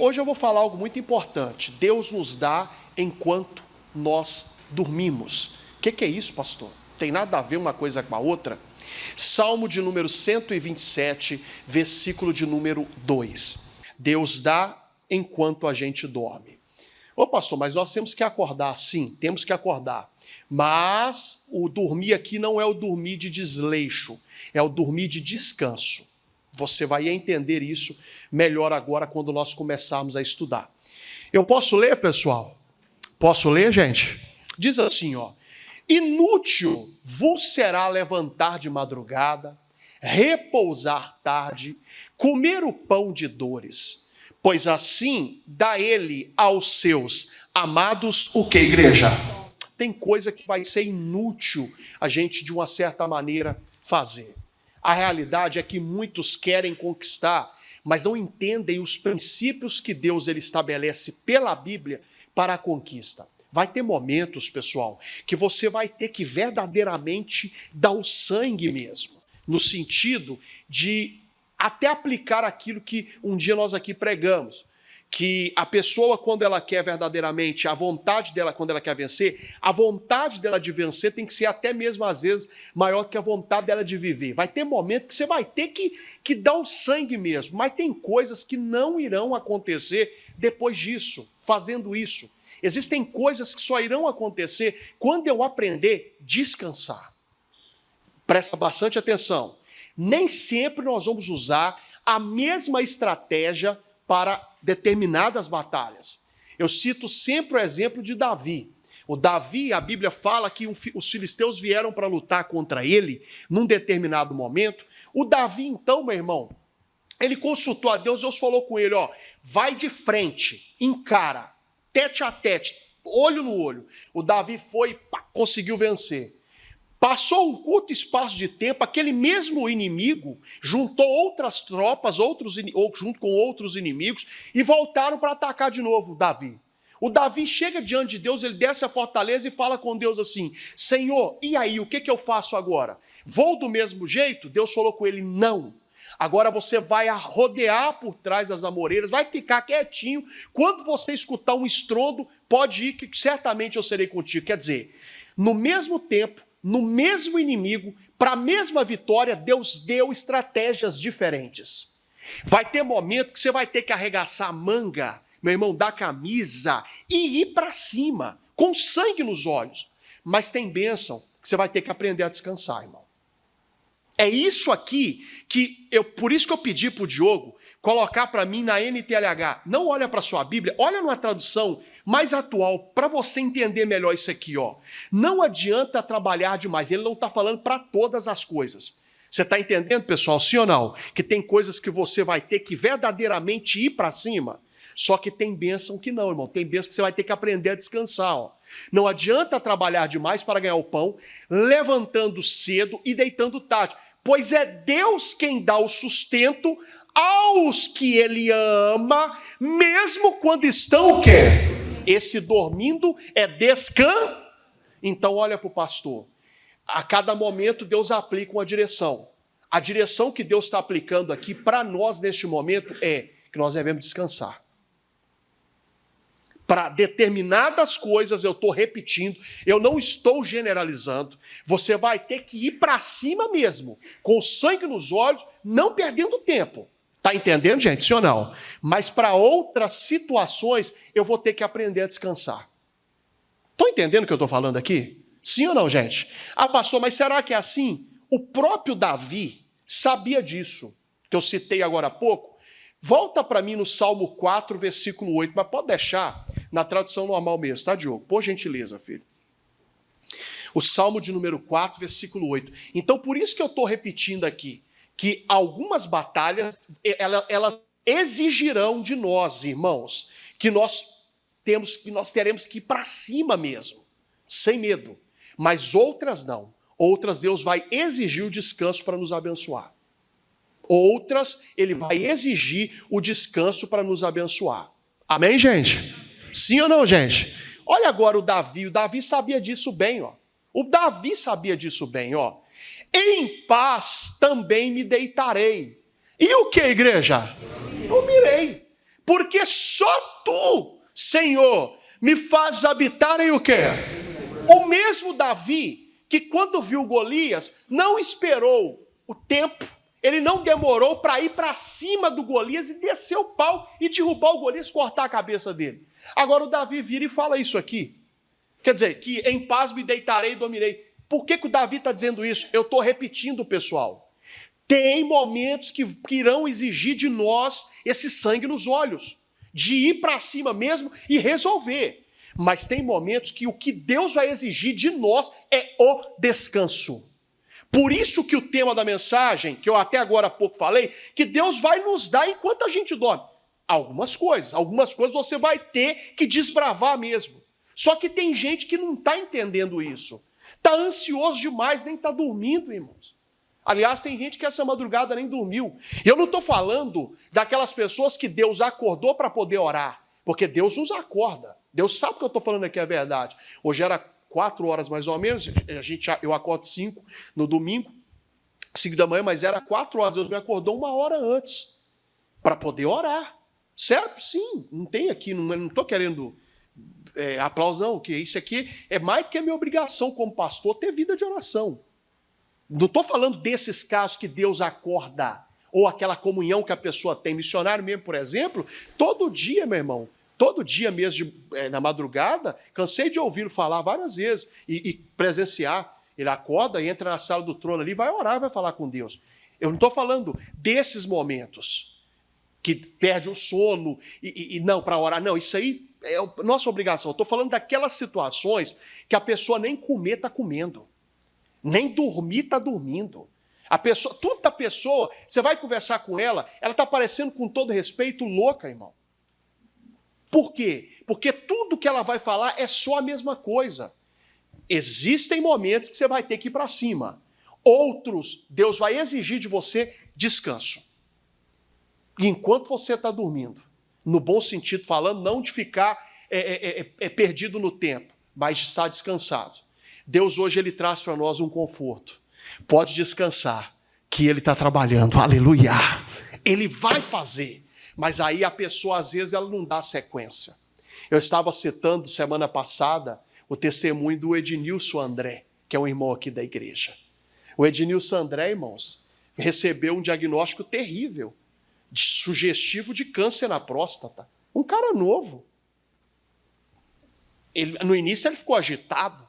hoje eu vou falar algo muito importante. Deus nos dá enquanto nós dormimos. O que é isso, pastor? Tem nada a ver uma coisa com a outra? Salmo de número 127, versículo de número 2. Deus dá enquanto a gente dorme. Ô pastor, mas nós temos que acordar. Sim, temos que acordar. Mas o dormir aqui não é o dormir de desleixo, é o dormir de descanso. Você vai entender isso melhor agora quando nós começarmos a estudar. Eu posso ler, pessoal? Posso ler, gente? Diz assim, ó. Inútil vos será levantar de madrugada, repousar tarde, comer o pão de dores, pois assim dá ele aos seus amados o que, igreja? Tem coisa que vai ser inútil a gente, de uma certa maneira, fazer. A realidade é que muitos querem conquistar, mas não entendem os princípios que Deus ele estabelece pela Bíblia para a conquista. Vai ter momentos, pessoal, que você vai ter que verdadeiramente dar o sangue mesmo, no sentido de até aplicar aquilo que um dia nós aqui pregamos, que a pessoa, quando ela quer verdadeiramente, a vontade dela, quando ela quer vencer, a vontade dela de vencer tem que ser até mesmo, às vezes, maior do que a vontade dela de viver. Vai ter momento que você vai ter que dar o sangue mesmo, mas tem coisas que não irão acontecer depois disso, fazendo isso. Existem coisas que só irão acontecer quando eu aprender a descansar. Presta bastante atenção. Nem sempre nós vamos usar a mesma estratégia para determinadas batalhas. Eu cito sempre o exemplo de Davi. O Davi, a Bíblia fala que os filisteus vieram para lutar contra ele num determinado momento. O Davi, então, meu irmão, ele consultou a Deus, Deus falou com ele, ó, vai de frente, encara, tete a tete, olho no olho. O Davi foi, conseguiu vencer. Passou um curto espaço de tempo, aquele mesmo inimigo juntou outras tropas, junto com outros inimigos, e voltaram para atacar de novo Davi. O Davi chega diante de Deus, ele desce a fortaleza e fala com Deus assim, Senhor, e aí, o que eu faço agora? Vou do mesmo jeito? Deus falou com ele, não. Agora você vai rodear por trás das amoreiras, vai ficar quietinho. Quando você escutar um estrondo, pode ir, que certamente eu serei contigo. Quer dizer, no mesmo tempo, no mesmo inimigo, para a mesma vitória, Deus deu estratégias diferentes. Vai ter momento que você vai ter que arregaçar a manga, meu irmão, da camisa e ir para cima, com sangue nos olhos. Mas tem bênção que você vai ter que aprender a descansar, irmão. É isso aqui que por isso que eu pedi para o Diogo colocar para mim na NTLH. Não olha para a sua Bíblia, olha numa tradução mais atual, para você entender melhor isso aqui, ó. Não adianta trabalhar demais, ele não está falando para todas as coisas. Você está entendendo, pessoal, sim ou não? Que tem coisas que você vai ter que verdadeiramente ir para cima, só que tem bênção que não, irmão. Tem bênção que você vai ter que aprender a descansar, ó. Não adianta trabalhar demais para ganhar o pão, levantando cedo e deitando tarde, pois é Deus quem dá o sustento aos que Ele ama, mesmo quando estão o quê? Esse dormindo é descanso. Então olha para o pastor. A cada momento Deus aplica uma direção. A direção que Deus está aplicando aqui para nós neste momento é que nós devemos descansar. Para determinadas coisas, eu estou repetindo, eu não estou generalizando, você vai ter que ir para cima mesmo, com sangue nos olhos, não perdendo tempo. Está entendendo, gente? Sim ou não? Mas para outras situações, eu vou ter que aprender a descansar. Estão entendendo o que eu estou falando aqui? Sim ou não, gente? Ah, pastor, mas será que é assim? O próprio Davi sabia disso, que eu citei agora há pouco. Volta para mim no Salmo 4, versículo 8, mas pode deixar na tradução normal mesmo, tá, Diogo? Por gentileza, filho. O Salmo de número 4, versículo 8. Então, por isso que eu estou repetindo aqui, que algumas batalhas, elas exigirão de nós, irmãos, que nós teremos que ir para cima mesmo, sem medo. Mas outras não. Outras Deus vai exigir o descanso para nos abençoar. Outras, Ele vai exigir o descanso para nos abençoar. Amém, gente? Sim ou não, gente? Olha agora o Davi sabia disso bem, ó. O Davi sabia disso bem, ó. Em paz também me deitarei. E o que, igreja? Dormirei. porque só tu, Senhor, me fazes habitar em o quê? O mesmo Davi, que quando viu Golias, não esperou o tempo, ele não demorou para ir para cima do Golias e descer o pau e derrubar o Golias, cortar a cabeça dele. Agora o Davi vira e fala isso aqui. Quer dizer, que em paz me deitarei e dormirei. Por que o Davi está dizendo isso? Eu estou repetindo, pessoal. Tem momentos que irão exigir de nós esse sangue nos olhos, de ir para cima mesmo e resolver. Mas tem momentos que o que Deus vai exigir de nós é o descanso. Por isso que o tema da mensagem, que eu até agora há pouco falei, que Deus vai nos dar enquanto a gente dorme. Algumas coisas você vai ter que desbravar mesmo. Só que tem gente que não está entendendo isso. Está ansioso demais, nem está dormindo, irmãos. Aliás, tem gente que essa madrugada nem dormiu. Eu não estou falando daquelas pessoas que Deus acordou para poder orar, porque Deus nos acorda. Deus sabe que eu estou falando aqui a verdade. Hoje era 4 horas mais ou menos, eu acordo 5 no domingo, 5 da manhã, mas era 4 horas. Deus me acordou 1 hora antes para poder orar. Certo? Sim, não tem aqui, não estou querendo aplauso, não, que isso aqui é mais que a minha obrigação como pastor ter vida de oração. Não estou falando desses casos que Deus acorda, ou aquela comunhão que a pessoa tem. Missionário mesmo, por exemplo, todo dia, meu irmão, todo dia mesmo, na madrugada, cansei de ouvi-lo falar várias vezes, e presenciar. Ele acorda e entra na sala do trono ali, vai orar, vai falar com Deus. Eu não estou falando desses momentos, que perde o sono, e não, para orar, não, isso aí é a nossa obrigação. Eu estou falando daquelas situações que a pessoa nem comer está comendo, nem dormir está dormindo. Toda pessoa, você vai conversar com ela está parecendo, com todo respeito, louca, irmão. Por quê? Porque tudo que ela vai falar é só a mesma coisa. Existem momentos que você vai ter que ir para cima. Outros, Deus vai exigir de você descanso. E enquanto você está dormindo, no bom sentido falando, não de ficar perdido no tempo, mas de estar descansado. Deus hoje ele traz para nós um conforto. Pode descansar, que ele está trabalhando, aleluia. Ele vai fazer, mas aí a pessoa às vezes ela não dá sequência. Eu estava citando semana passada o testemunho do Ednilson André, que é um irmão aqui da igreja. O Ednilson André, irmãos, recebeu um diagnóstico terrível, sugestivo de câncer na próstata. Um cara novo. No início ele ficou agitado,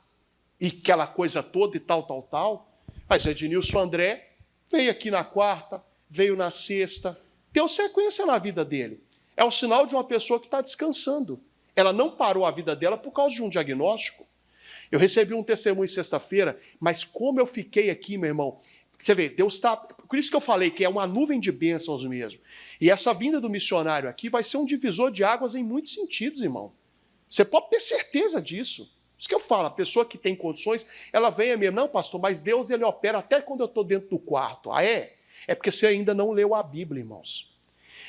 e aquela coisa toda e tal. Mas o Ednilson André veio aqui na quarta, veio na sexta, deu sequência na vida dele. É o sinal de uma pessoa que está descansando. Ela não parou a vida dela por causa de um diagnóstico. Eu recebi um testemunho sexta-feira, mas como eu fiquei aqui, meu irmão, você vê, Deus está... Por isso que eu falei que é uma nuvem de bênçãos mesmo. E essa vinda do missionário aqui vai ser um divisor de águas em muitos sentidos, irmão. Você pode ter certeza disso. Por isso que eu falo, a pessoa que tem condições, ela vem a mim, não, pastor, mas Deus ele opera até quando eu estou dentro do quarto. Ah, é? É porque você ainda não leu a Bíblia, irmãos.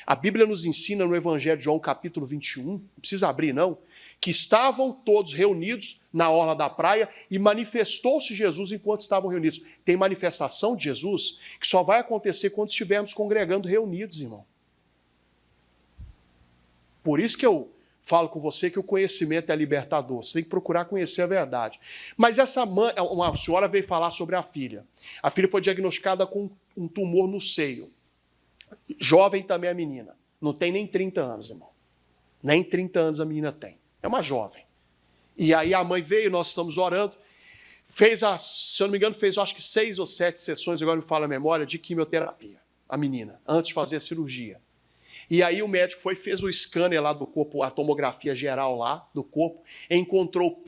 A Bíblia nos ensina no Evangelho de João, capítulo 21, não precisa abrir não, que estavam todos reunidos na orla da praia e manifestou-se Jesus enquanto estavam reunidos. Tem manifestação de Jesus que só vai acontecer quando estivermos congregando reunidos, irmão. Por isso que eu falo com você que o conhecimento é libertador. Você tem que procurar conhecer a verdade. Mas essa mãe, uma senhora veio falar sobre a filha. A filha foi diagnosticada com um tumor no seio. Jovem também a menina. Não tem nem 30 anos, irmão. Nem 30 anos a menina tem. É uma jovem. E aí a mãe veio, nós estamos orando. Se eu não me engano, fez acho que 6 ou 7 sessões, agora me fala a memória, de quimioterapia. A menina, antes de fazer a cirurgia. E aí o médico fez o scanner lá do corpo, a tomografia geral lá do corpo, e encontrou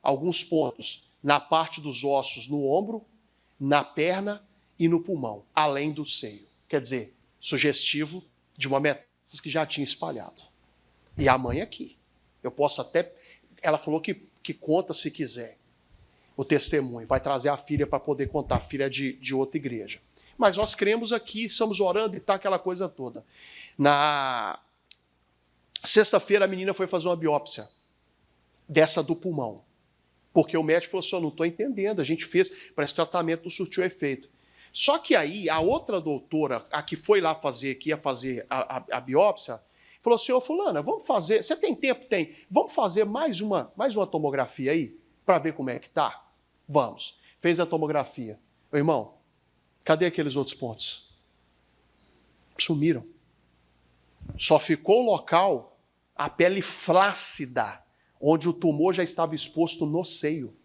alguns pontos na parte dos ossos no ombro, na perna e no pulmão, além do seio. Quer dizer, sugestivo de uma metástase que já tinha espalhado. E a mãe aqui. Eu posso até... Ela falou que conta se quiser o testemunho. Vai trazer a filha para poder contar, a filha de outra igreja. Mas nós cremos aqui, estamos orando e tá aquela coisa toda. Na sexta-feira a menina foi fazer uma biópsia dessa do pulmão. Porque o médico falou assim, eu não estou entendendo, a gente fez, parece que o tratamento não surtiu efeito. Só que aí, a outra doutora, a que foi lá fazer, que ia fazer a biópsia, Falou assim, ô fulana, vamos fazer, você tem tempo? Tem. Vamos fazer mais uma tomografia aí, para ver como é que tá? Vamos. Fez a tomografia. Ô, irmão, cadê aqueles outros pontos? Sumiram. Só ficou o local, a pele flácida, onde o tumor já estava exposto no seio.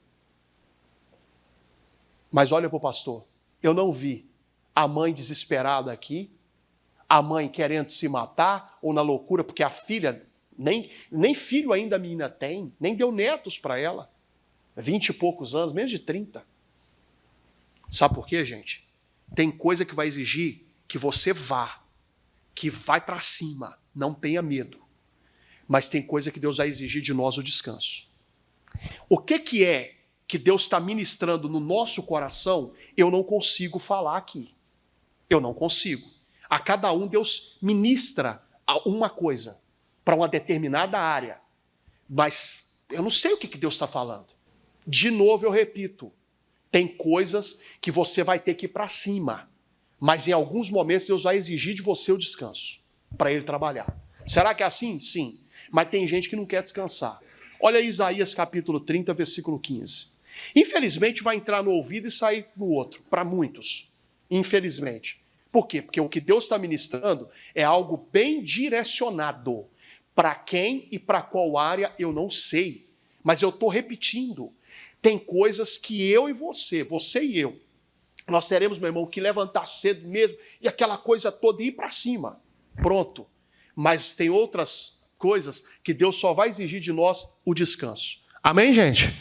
Mas olha para o pastor, eu não vi a mãe desesperada aqui, a mãe querendo se matar, ou na loucura, porque a filha, nem filho ainda a menina tem, nem deu netos para ela. 20 e poucos anos, menos de 30. Sabe por quê, gente? Tem coisa que vai exigir que você vá, que vai para cima, não tenha medo. Mas tem coisa que Deus vai exigir de nós o descanso. O que é que Deus está ministrando no nosso coração, eu não consigo falar aqui. Eu não consigo. A cada um Deus ministra uma coisa para uma determinada área. Mas eu não sei o que Deus está falando. De novo eu repito, tem coisas que você vai ter que ir para cima. Mas em alguns momentos Deus vai exigir de você o descanso para Ele trabalhar. Será que é assim? Sim. Mas tem gente que não quer descansar. Olha Isaías capítulo 30, versículo 15. Infelizmente vai entrar no ouvido e sair no outro, para muitos. Infelizmente. Por quê? Porque o que Deus está ministrando é algo bem direcionado. Para quem e para qual área eu não sei. Mas eu estou repetindo. Tem coisas que eu e você e eu, nós teremos, meu irmão, que levantar cedo mesmo e aquela coisa toda e ir para cima. Pronto. Mas tem outras coisas que Deus só vai exigir de nós o descanso. Amém, gente?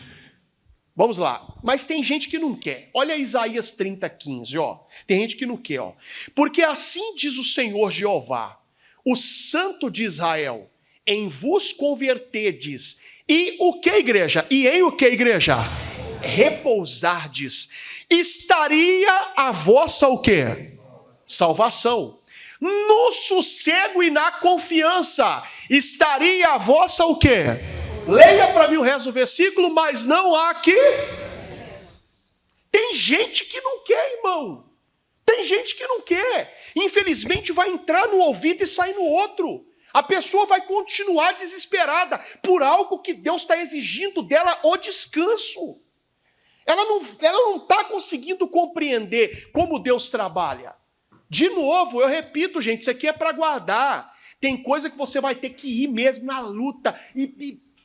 Vamos lá. Mas tem gente que não quer. Olha Isaías 30, 15, ó. Tem gente que não quer, ó. Porque assim diz o Senhor Jeová, o Santo de Israel, em vos converterdes. E o que, igreja? E em o que, igreja? Repousardes. Estaria a vossa o quê? Salvação. No sossego e na confiança estaria a vossa o quê? Leia para mim o resto do versículo, mas não há que... Tem gente que não quer, irmão. Tem gente que não quer. Infelizmente vai entrar no ouvido e sair no outro. A pessoa vai continuar desesperada por algo que Deus está exigindo dela o descanso. Ela não está conseguindo compreender como Deus trabalha. De novo, eu repito, gente, isso aqui é para guardar. Tem coisa que você vai ter que ir mesmo na luta,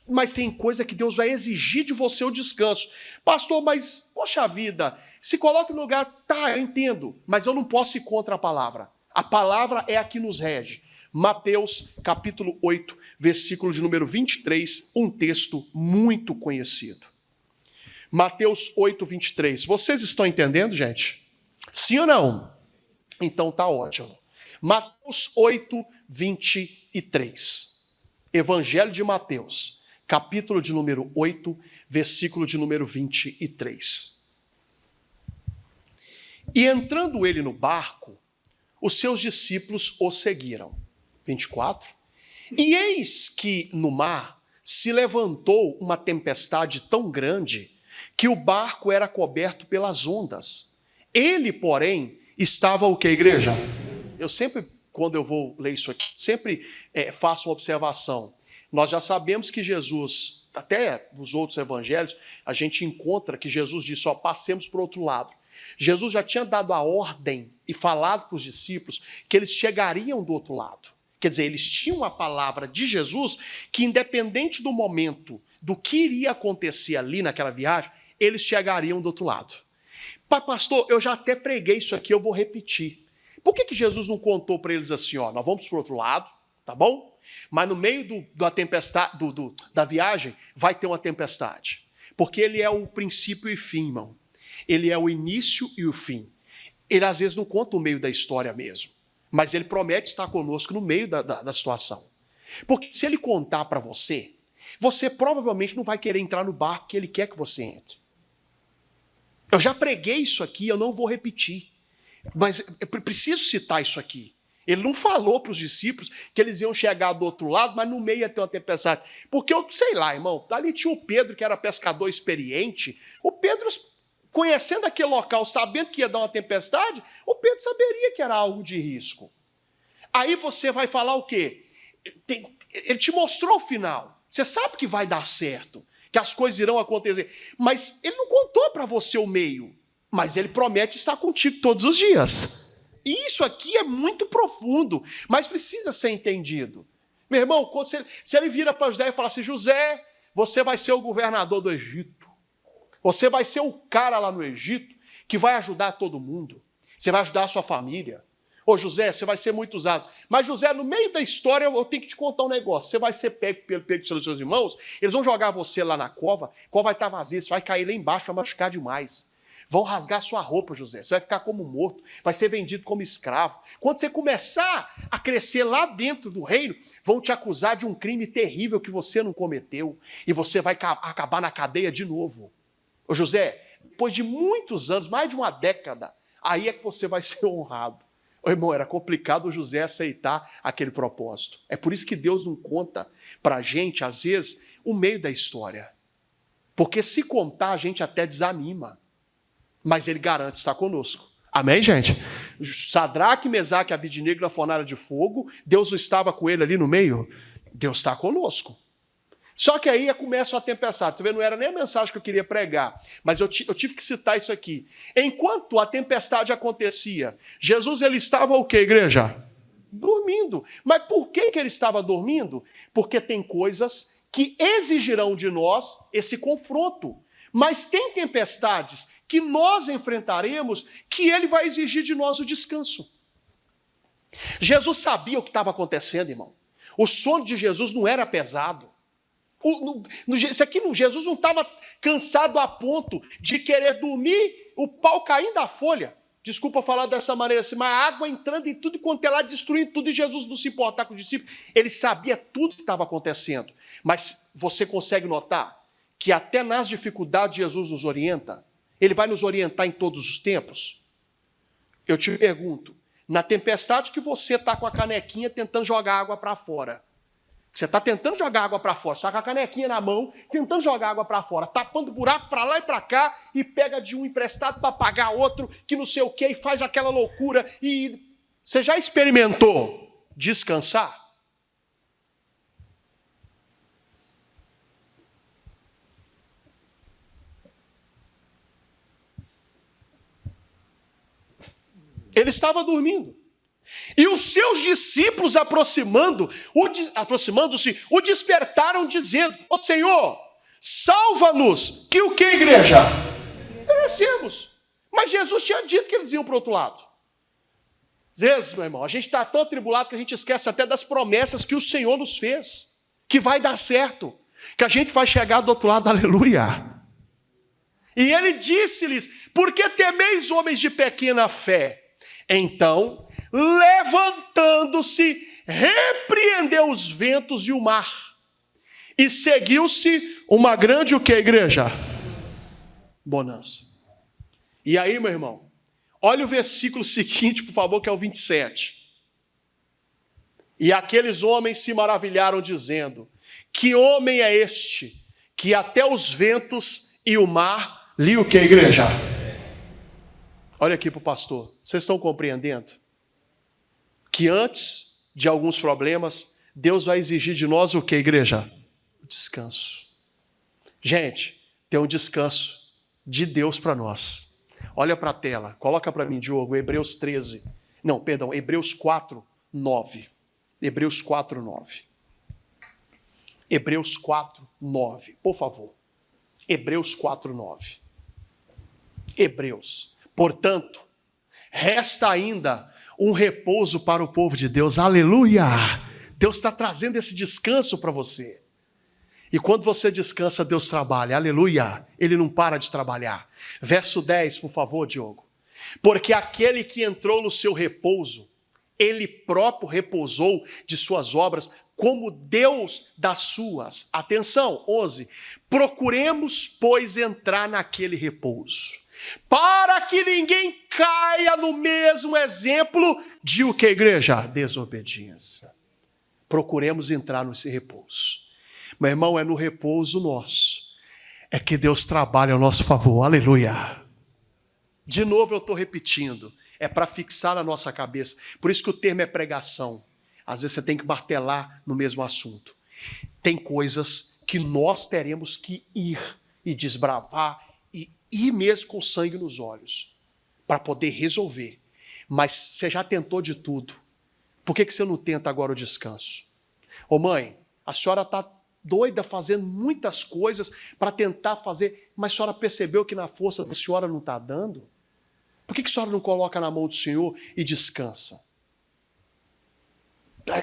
mas tem coisa que Deus vai exigir de você o descanso. Pastor, mas, poxa vida, se coloque no lugar, tá, eu entendo, mas eu não posso ir contra a palavra. A palavra é a que nos rege. Mateus, capítulo 8, versículo de número 23, um texto muito conhecido. Mateus 8, 23. Vocês estão entendendo, gente? Sim ou não? Então tá ótimo. Mateus 8, 23. Evangelho de Mateus, capítulo de número 8, versículo de número 23. E entrando ele no barco, os seus discípulos o seguiram. 24. E eis que no mar se levantou uma tempestade tão grande que o barco era coberto pelas ondas. Ele, porém, estava o que, igreja? Eu sempre, quando eu vou ler isso aqui, sempre faço uma observação. Nós já sabemos que Jesus, até nos outros evangelhos, a gente encontra que Jesus disse, ó, passemos para o outro lado. Jesus já tinha dado a ordem e falado para os discípulos que eles chegariam do outro lado. Quer dizer, eles tinham a palavra de Jesus que, independente do momento, do que iria acontecer ali naquela viagem, eles chegariam do outro lado. Pastor, eu já até preguei isso aqui, eu vou repetir. Por que Jesus não contou para eles assim, ó, nós vamos para o outro lado, tá bom? Mas no meio da tempestade, da viagem, vai ter uma tempestade. Porque ele é o princípio e fim, irmão. Ele é o início e o fim. Ele às vezes não conta o meio da história mesmo. Mas ele promete estar conosco no meio da situação. Porque se ele contar para você, você provavelmente não vai querer entrar no barco que ele quer que você entre. Eu já preguei isso aqui, eu não vou repetir. Mas eu preciso citar isso aqui. Ele não falou para os discípulos que eles iam chegar do outro lado, mas no meio ia ter uma tempestade. Porque eu sei lá, irmão, ali tinha o Pedro, que era pescador experiente. O Pedro, conhecendo aquele local, sabendo que ia dar uma tempestade, o Pedro saberia que era algo de risco. Aí você vai falar o quê? Ele te mostrou o final. Você sabe que vai dar certo, que as coisas irão acontecer. Mas ele não contou para você o meio. Mas ele promete estar contigo todos os dias. E isso aqui é muito profundo, mas precisa ser entendido. Meu irmão, se ele vira para José e fala assim, José, você vai ser o governador do Egito. Você vai ser o cara lá no Egito que vai ajudar todo mundo. Você vai ajudar a sua família. Ô José, você vai ser muito usado. Mas José, no meio da história, eu tenho que te contar um negócio. Você vai ser pego pelos seus irmãos, eles vão jogar você lá na cova, a cova vai estar vazia, você vai cair lá embaixo, vai machucar demais. Vão rasgar sua roupa, José. Você vai ficar como morto, vai ser vendido como escravo. Quando você começar a crescer lá dentro do reino, vão te acusar de um crime terrível que você não cometeu. E você vai acabar na cadeia de novo. Ô José, depois de muitos anos, mais de uma década, aí é que você vai ser honrado. Ô irmão, era complicado o José aceitar aquele propósito. É por isso que Deus não conta para a gente, às vezes, o meio da história. Porque se contar, a gente até desanima. Mas ele garante estar conosco. Amém, gente? Sadraque, Mesaque e Abidnego na fornalha de fogo, Deus estava com ele ali no meio? Deus está conosco. Só que aí começa a tempestade. Você vê, não era nem a mensagem que eu queria pregar, mas eu tive que citar isso aqui. Enquanto a tempestade acontecia, Jesus ele estava o quê, igreja? Dormindo. Mas por que ele estava dormindo? Porque tem coisas que exigirão de nós esse confronto. Mas tem tempestades que nós enfrentaremos que ele vai exigir de nós o descanso. Jesus sabia o que estava acontecendo, irmão. O sono de Jesus não era pesado. Jesus não estava cansado a ponto de querer dormir, o pau caindo da folha. Desculpa falar dessa maneira assim, mas a água entrando em tudo quanto é lá, destruindo tudo, e Jesus não se importar com os discípulos. Ele sabia tudo que estava acontecendo. Mas você consegue notar que até nas dificuldades Jesus nos orienta? Ele vai nos orientar em todos os tempos? Eu te pergunto, na tempestade que você está com a canequinha tentando jogar água para fora, você está tentando jogar água para fora, está com a canequinha na mão, tentando jogar água para fora, tapando buraco para lá e para cá, e pega de um emprestado para pagar outro, que não sei o quê, e faz aquela loucura. E você já experimentou descansar? Ele estava dormindo. E os seus discípulos aproximando-se, o despertaram dizendo, ó Senhor, salva-nos. Que o que, igreja? Perecemos. Mas Jesus tinha dito que eles iam para o outro lado. Às vezes, meu irmão, a gente está tão atribulado que a gente esquece até das promessas que o Senhor nos fez. Que vai dar certo. Que a gente vai chegar do outro lado, aleluia. E ele disse-lhes, por que temeis, homens de pequena fé? Então, levantando-se, repreendeu os ventos e o mar. E seguiu-se uma grande o que, igreja? Bonança. E aí, meu irmão, olha o versículo seguinte, por favor, que é o 27. E aqueles homens se maravilharam, dizendo, que homem é este, que até os ventos e o mar lhe o que, igreja? Olha aqui para o pastor, vocês estão compreendendo? Que antes de alguns problemas, Deus vai exigir de nós o que, igreja? O descanso. Gente, tem um descanso de Deus para nós. Olha para a tela, coloca para mim, Diogo, Hebreus 4, 9. Hebreus 4, 9. Hebreus 4, 9, por favor. Hebreus 4, 9. Hebreus. Portanto, resta ainda um repouso para o povo de Deus. Aleluia! Deus está trazendo esse descanso para você. E quando você descansa, Deus trabalha. Aleluia! Ele não para de trabalhar. Verso 10, por favor, Diogo. Porque aquele que entrou no seu repouso, ele próprio repousou de suas obras, como Deus das suas. Atenção, 11. Procuremos, pois, entrar naquele repouso, para que ninguém caia no mesmo exemplo de o que, igreja? Desobediência. Procuremos entrar nesse repouso. Meu irmão, é no repouso nosso, é que Deus trabalha ao nosso favor. Aleluia. De novo eu estou repetindo, é para fixar na nossa cabeça. Por isso que o termo é pregação. Às vezes você tem que martelar no mesmo assunto. Tem coisas que nós teremos que ir e desbravar e ir mesmo com sangue nos olhos para poder resolver. Mas você já tentou de tudo. Por que você não tenta agora o descanso? Ô mãe, a senhora está doida fazendo muitas coisas para tentar fazer, mas a senhora percebeu que na força da senhora não está dando? Por que a senhora não coloca na mão do Senhor e descansa?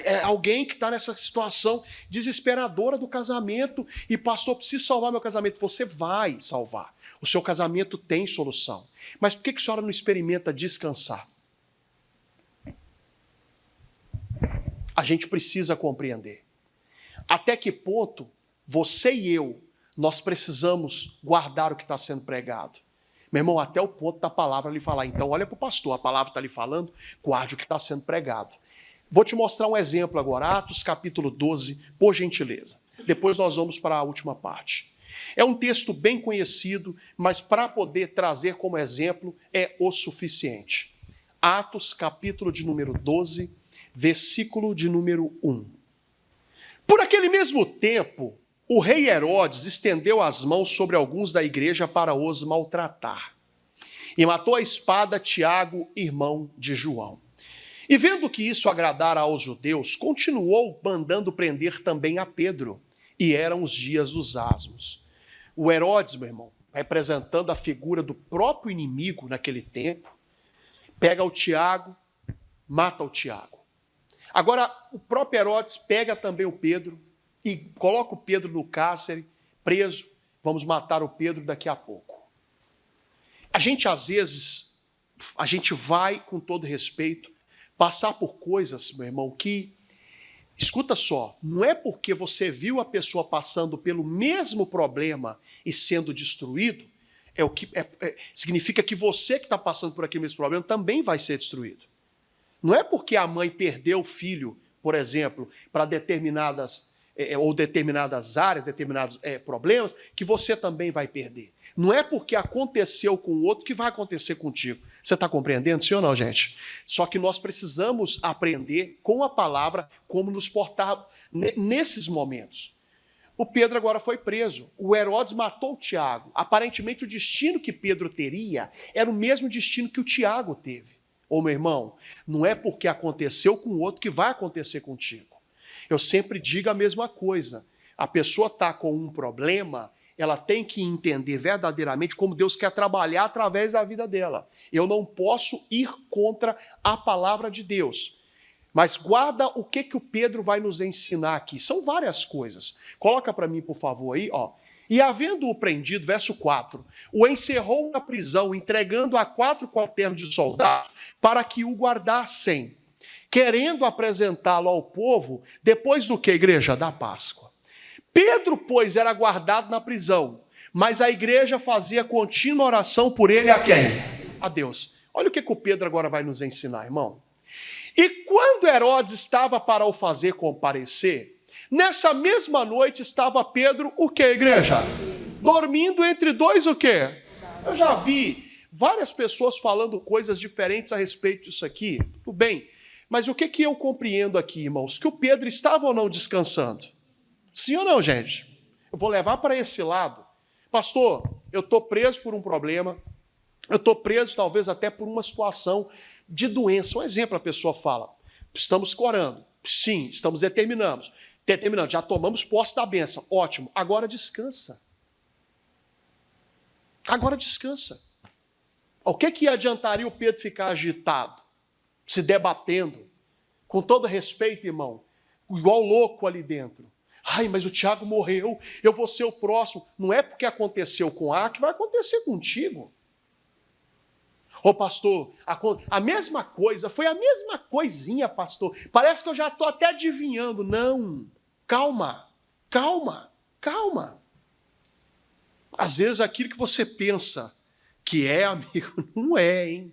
É alguém que está nessa situação desesperadora do casamento e pastor, preciso salvar meu casamento. Você vai salvar. O seu casamento tem solução. Mas por que a senhora não experimenta descansar? A gente precisa compreender. Até que ponto você e eu, nós precisamos guardar o que está sendo pregado. Meu irmão, até o ponto da palavra lhe falar. Então olha para o pastor, a palavra está lhe falando, guarde o que está sendo pregado. Vou te mostrar um exemplo agora, Atos capítulo 12, por gentileza. Depois nós vamos para a última parte. É um texto bem conhecido, mas para poder trazer como exemplo é o suficiente. Atos capítulo de número 12, versículo de número 1. Por aquele mesmo tempo, o rei Herodes estendeu as mãos sobre alguns da igreja para os maltratar. E matou a espada Tiago, irmão de João. E vendo que isso agradara aos judeus, continuou mandando prender também a Pedro. E eram os dias dos asmos. O Herodes, meu irmão, representando a figura do próprio inimigo naquele tempo, pega o Tiago, mata o Tiago. Agora, o próprio Herodes pega também o Pedro e coloca o Pedro no cárcere, preso. Vamos matar o Pedro daqui a pouco. A gente, às vezes, a gente vai, com todo respeito, passar por coisas, meu irmão, que, escuta só, não é porque você viu a pessoa passando pelo mesmo problema e sendo destruído, significa que você que está passando por aquele mesmo problema também vai ser destruído. Não é porque a mãe perdeu o filho, por exemplo, para determinadas áreas, determinados problemas, que você também vai perder. Não é porque aconteceu com o outro que vai acontecer contigo. Você está compreendendo, sim ou não, gente? Só que nós precisamos aprender com a palavra como nos portar nesses momentos. O Pedro agora foi preso. O Herodes matou o Tiago. Aparentemente, o destino que Pedro teria era o mesmo destino que o Tiago teve. Ô, meu irmão, não é porque aconteceu com o outro que vai acontecer contigo. Eu sempre digo a mesma coisa. A pessoa está com um problema, ela tem que entender verdadeiramente como Deus quer trabalhar através da vida dela. Eu não posso ir contra a palavra de Deus. Mas guarda o que o Pedro vai nos ensinar aqui. São várias coisas. Coloca para mim, por favor, aí, ó. E havendo-o prendido, verso 4, o encerrou na prisão, entregando a 4 quaternos de soldados para que o guardassem, querendo apresentá-lo ao povo depois do que, igreja? Da Páscoa. Pedro, pois, era guardado na prisão, mas a igreja fazia contínua oração por ele a quem? A Deus. Olha o que o Pedro agora vai nos ensinar, irmão. E quando Herodes estava para o fazer comparecer, nessa mesma noite estava Pedro, o que, igreja? Dormindo entre dois o quê? Eu já vi várias pessoas falando coisas diferentes a respeito disso aqui. Tudo bem. Mas o que eu compreendo aqui, irmãos? Que o Pedro estava ou não descansando? Sim ou não, gente? Eu vou levar para esse lado. Pastor, eu estou preso por um problema. Eu estou preso talvez até por uma situação de doença. Um exemplo, a pessoa fala, estamos orando. Sim, estamos determinando, já tomamos posse da bênção. Ótimo, agora descansa. Agora descansa. O que adiantaria o Pedro ficar agitado, se debatendo, com todo respeito, irmão, igual louco ali dentro? Ai, mas o Tiago morreu, eu vou ser o próximo. Não é porque aconteceu com A que vai acontecer contigo. Ô pastor, a mesma coisa, foi a mesma coisinha, pastor. Parece que eu já estou até adivinhando. Não, calma. Às vezes aquilo que você pensa que é, amigo, não é, hein?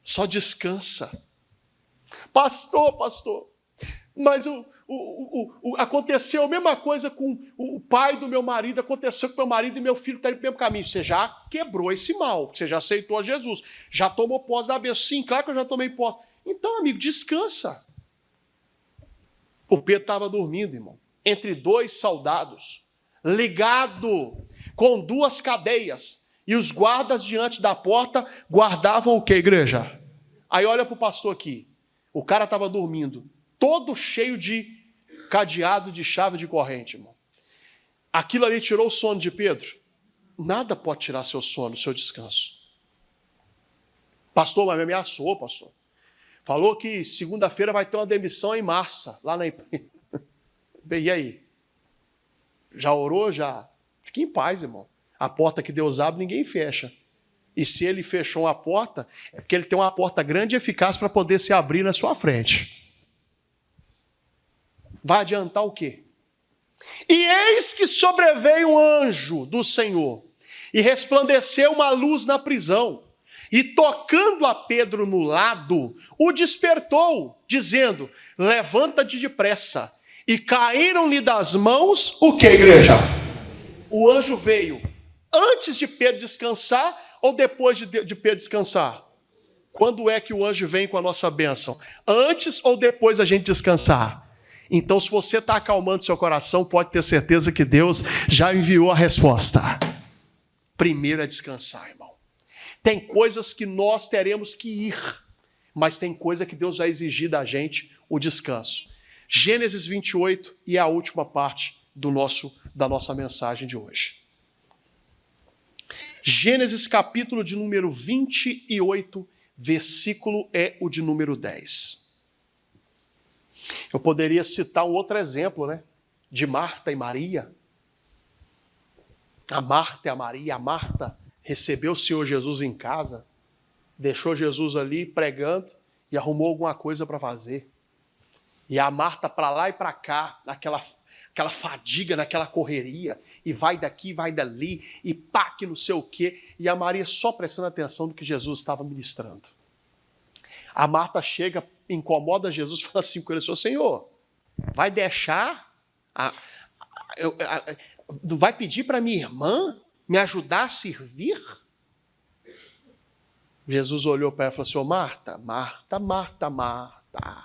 Só descansa. Pastor, mas aconteceu a mesma coisa com o pai do meu marido, aconteceu com meu marido e meu filho está no mesmo caminho. Você já quebrou esse mal, você já aceitou a Jesus, já tomou posse da bênção. Sim, claro que eu já tomei posse. Então, amigo, descansa. O Pedro estava dormindo, irmão, entre dois soldados, ligado com duas cadeias, e os guardas diante da porta guardavam o que, igreja? Aí olha para o pastor aqui, o cara estava dormindo, todo cheio de cadeado, de chave, de corrente, irmão. Aquilo ali tirou o sono de Pedro? Nada pode tirar seu sono, seu descanso. Pastor, mas me ameaçou, pastor. Falou que segunda-feira vai ter uma demissão em massa, lá na empresa. E aí? Já orou? Já? Fique em paz, irmão. A porta que Deus abre, ninguém fecha. E se ele fechou uma porta, é porque ele tem uma porta grande e eficaz para poder se abrir na sua frente. Vai adiantar o quê? E eis que sobreveio um anjo do Senhor, e resplandeceu uma luz na prisão, e tocando a Pedro no lado, o despertou, dizendo, levanta-te depressa. E caíram-lhe das mãos, o que, igreja? O anjo veio antes de Pedro descansar ou depois de Pedro descansar? Quando é que o anjo vem com a nossa bênção? Antes ou depois da gente descansar? Então, se você está acalmando seu coração, pode ter certeza que Deus já enviou a resposta. Primeiro é descansar, irmão. Tem coisas que nós teremos que ir, mas tem coisa que Deus vai exigir da gente, o descanso. Gênesis 28 e a última parte da nossa mensagem de hoje. Gênesis capítulo de número 28, versículo é o de número 10. Eu poderia citar um outro exemplo, né? De Marta e Maria. A Marta e a Maria. A Marta recebeu o Senhor Jesus em casa, deixou Jesus ali pregando e arrumou alguma coisa para fazer. E a Marta para lá e para cá, naquela fadiga, naquela correria, e vai daqui, vai dali, e pá, que não sei o quê. E a Maria só prestando atenção no que Jesus estava ministrando. A Marta chega, incomoda Jesus, fala assim com ele, Senhor, vai deixar, vai pedir para minha irmã me ajudar a servir? Jesus olhou para ela e falou assim, Marta, Marta, Marta, Marta,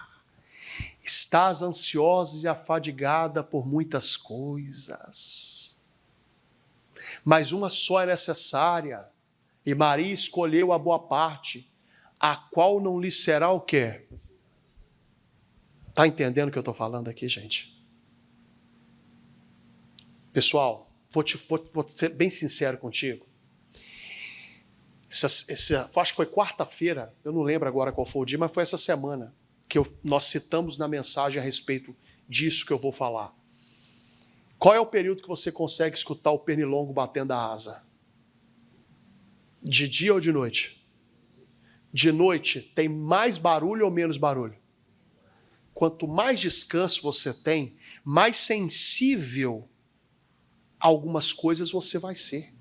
estás ansiosa e afadigada por muitas coisas, mas uma só é necessária, e Maria escolheu a boa parte, a qual não lhe será o quê? Está entendendo o que eu estou falando aqui, gente? Pessoal, vou ser bem sincero contigo. Acho que foi quarta-feira, eu não lembro agora qual foi o dia, mas foi essa semana que nós citamos na mensagem a respeito disso que eu vou falar. Qual é o período que você consegue escutar o pernilongo batendo a asa? De dia ou de noite? De noite tem mais barulho ou menos barulho? Quanto mais descanso você tem, mais sensível a algumas coisas você vai ser.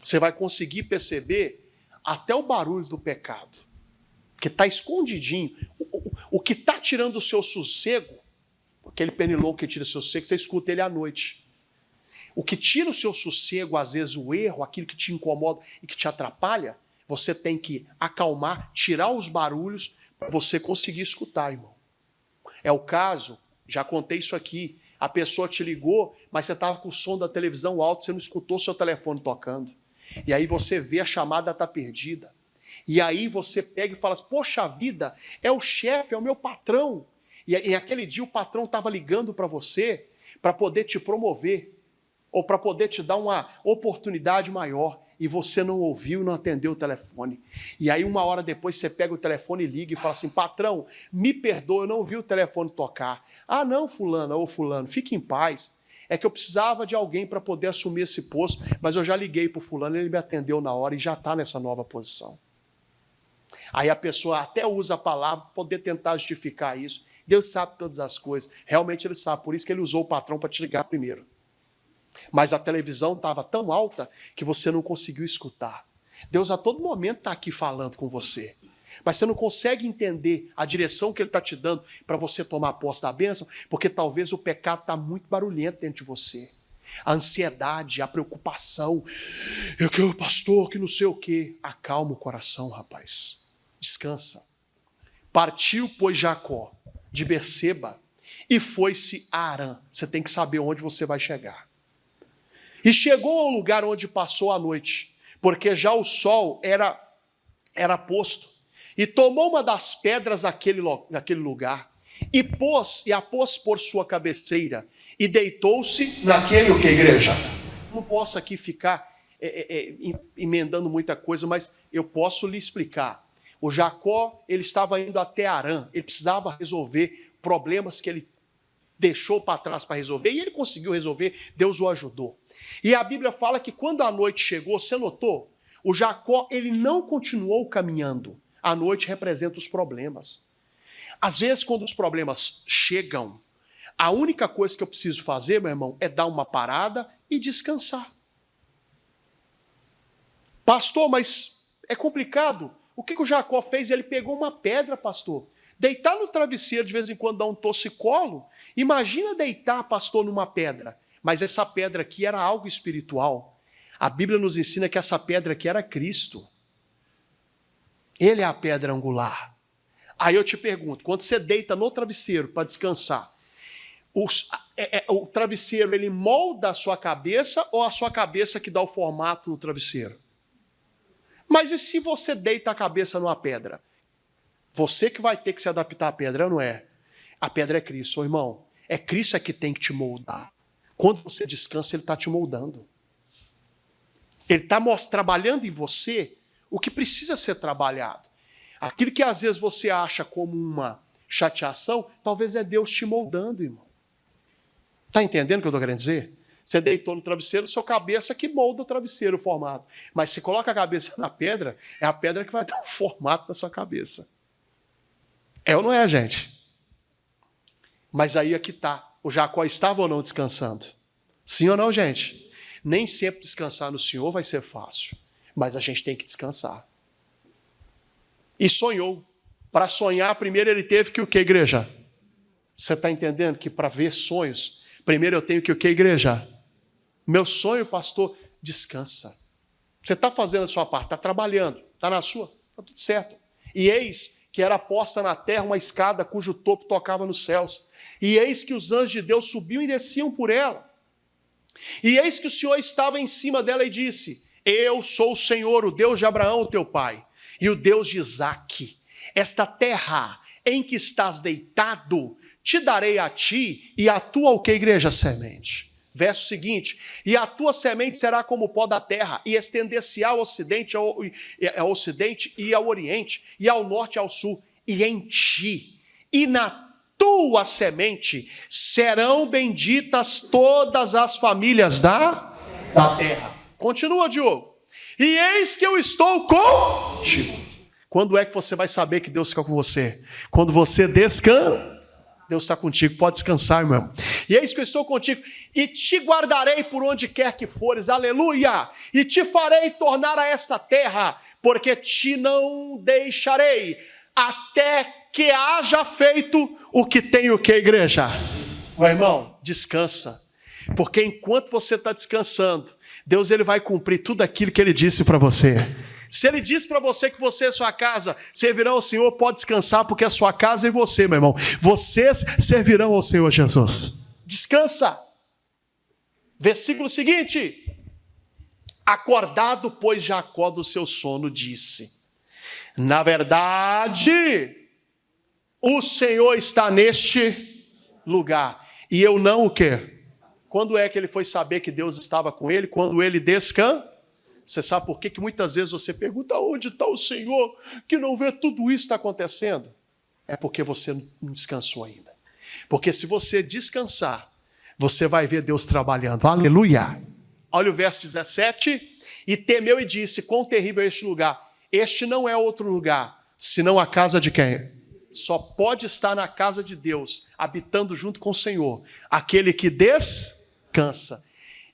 Você vai conseguir perceber até o barulho do pecado, que está escondidinho. O que está tirando o seu sossego, aquele pernilongo que tira o seu sossego, você escuta ele à noite. O que tira o seu sossego, às vezes o erro, aquilo que te incomoda e que te atrapalha, você tem que acalmar, tirar os barulhos para você conseguir escutar, irmão. É o caso, já contei isso aqui, a pessoa te ligou, mas você estava com o som da televisão alto, você não escutou seu telefone tocando. E aí você vê a chamada está perdida. E aí você pega e fala assim, poxa vida, é o chefe, é o meu patrão. E aquele dia o patrão estava ligando para você para poder te promover, ou para poder te dar uma oportunidade maior, e você não ouviu e não atendeu o telefone. E aí uma hora depois você pega o telefone e liga e fala assim, patrão, me perdoa, eu não ouvi o telefone tocar. Ah não, fulana ou fulano, fique em paz. É que eu precisava de alguém para poder assumir esse posto, mas eu já liguei para o fulano, ele me atendeu na hora e já está nessa nova posição. Aí a pessoa até usa a palavra para poder tentar justificar isso. Deus sabe todas as coisas. Realmente ele sabe, por isso que ele usou o patrão para te ligar primeiro. Mas a televisão estava tão alta que você não conseguiu escutar. Deus a todo momento está aqui falando com você. Mas você não consegue entender a direção que Ele está te dando para você tomar posse da bênção, porque talvez o pecado está muito barulhento dentro de você. A ansiedade, a preocupação, pastor, que não sei o quê. Acalma o coração, rapaz. Descansa. Partiu, pois, Jacó, de Berseba e foi-se a Harã. Você tem que saber onde você vai chegar. E chegou ao lugar onde passou a noite, porque já o sol era posto. E tomou uma das pedras daquele lugar e a pôs por sua cabeceira e deitou-se naquele o que, igreja? Não posso aqui ficar emendando muita coisa, mas eu posso lhe explicar. O Jacó, ele estava indo até Harã, ele precisava resolver problemas que ele deixou para trás para resolver, e ele conseguiu resolver, Deus o ajudou. E a Bíblia fala que quando a noite chegou, você notou? O Jacó, ele não continuou caminhando. A noite representa os problemas. Às vezes, quando os problemas chegam, a única coisa que eu preciso fazer, meu irmão, é dar uma parada e descansar. Pastor, mas é complicado. O que o Jacó fez? Ele pegou uma pedra, pastor. Deitar no travesseiro, de vez em quando, dá um torcicolo. Imagina deitar, pastor, numa pedra. Mas essa pedra aqui era algo espiritual. A Bíblia nos ensina que essa pedra aqui era Cristo. Ele é a pedra angular. Aí eu te pergunto, quando você deita no travesseiro para descansar, o travesseiro, ele molda a sua cabeça ou a sua cabeça que dá o formato do travesseiro? Mas e se você deita a cabeça numa pedra? Você que vai ter que se adaptar à pedra, não é? A pedra é Cristo, ô irmão. É Cristo que tem que te moldar. Quando você descansa, Ele está te moldando. Ele está trabalhando em você o que precisa ser trabalhado. Aquilo que às vezes você acha como uma chateação, talvez é Deus te moldando, irmão. Está entendendo o que eu estou querendo dizer? Você deitou no travesseiro, sua cabeça que molda o travesseiro, o formato. Mas se coloca a cabeça na pedra, é a pedra que vai dar o formato da sua cabeça. É ou não é, gente? Mas aí aqui está. O Jacó estava ou não descansando? Sim ou não, gente? Nem sempre descansar no Senhor vai ser fácil. Mas a gente tem que descansar. E sonhou. Para sonhar, primeiro ele teve que o que, igreja? Você está entendendo que para ver sonhos, primeiro eu tenho que o que, igreja? Meu sonho, pastor, descansa. Você está fazendo a sua parte, está trabalhando, está na sua, está tudo certo. E eis que era posta na terra uma escada cujo topo tocava nos céus. E eis que os anjos de Deus subiam e desciam por ela. E eis que o Senhor estava em cima dela e disse: Eu sou o Senhor, o Deus de Abraão, o teu pai, e o Deus de Isaque. Esta terra em que estás deitado, te darei a ti e a tua o que, igreja? Semente. Verso seguinte: e a tua semente será como o pó da terra, e estender-se ao ocidente e ao oriente, e ao norte e ao sul, e em ti, e na tua semente, serão benditas todas as famílias da terra. Continua, Diogo. E eis que eu estou contigo. Quando é que você vai saber que Deus fica com você? Quando você descansa. Deus está contigo, pode descansar, irmão. E eis que eu estou contigo, e te guardarei por onde quer que fores, aleluia, e te farei tornar a esta terra, porque te não deixarei, até que haja feito o que tem o que, igreja? Meu irmão, descansa, porque enquanto você está descansando, Deus ele vai cumprir tudo aquilo que Ele disse para você. Se Ele diz para você que você e sua casa servirão ao Senhor, pode descansar, porque a sua casa e você, meu irmão, vocês servirão ao Senhor Jesus. Descansa. Versículo seguinte: acordado, pois, Jacó do seu sono, disse: na verdade, o Senhor está neste lugar, e eu não o quê? Quando é que ele foi saber que Deus estava com ele? Quando ele descansa. Você sabe por que muitas vezes você pergunta: onde está o Senhor que não vê tudo isso está acontecendo? É porque você não descansou ainda. Porque se você descansar, você vai ver Deus trabalhando. Aleluia! Olha o verso 17. E temeu e disse: quão terrível é este lugar. Este não é outro lugar, senão a casa de quem? Só pode estar na casa de Deus, habitando junto com o Senhor, aquele que descansa.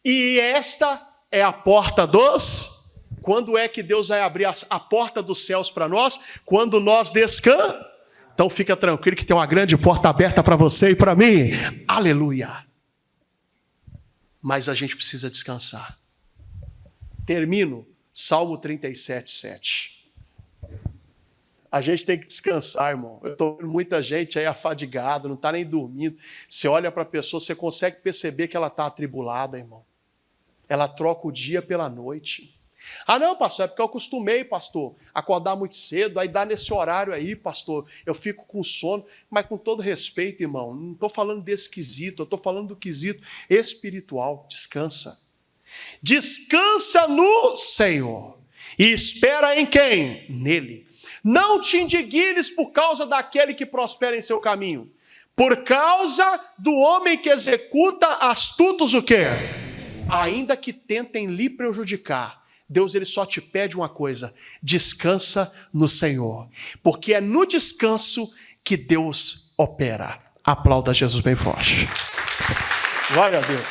E esta é a porta dos... Quando é que Deus vai abrir a porta dos céus para nós? Quando nós descansamos. Então fica tranquilo que tem uma grande porta aberta para você e para mim. Aleluia. Mas a gente precisa descansar. Termino, Salmo 37, 7. A gente tem que descansar, irmão. Eu estou vendo muita gente aí afadigada, não está nem dormindo. Você olha para a pessoa, você consegue perceber que ela está atribulada, irmão. Ela troca o dia pela noite. Ah, não, pastor, é porque eu acostumei, pastor, acordar muito cedo, aí dá nesse horário aí, pastor, eu fico com sono. Mas com todo respeito, irmão, não estou falando desse quesito, eu estou falando do quesito espiritual. Descansa. Descansa no Senhor. E espera em quem? Nele. Não te indignes por causa daquele que prospera em seu caminho. Por causa do homem que executa astutos o quê? Ainda que tentem lhe prejudicar. Deus ele só te pede uma coisa: descansa no Senhor. Porque é no descanso que Deus opera. Aplauda Jesus bem forte. Glória a Deus.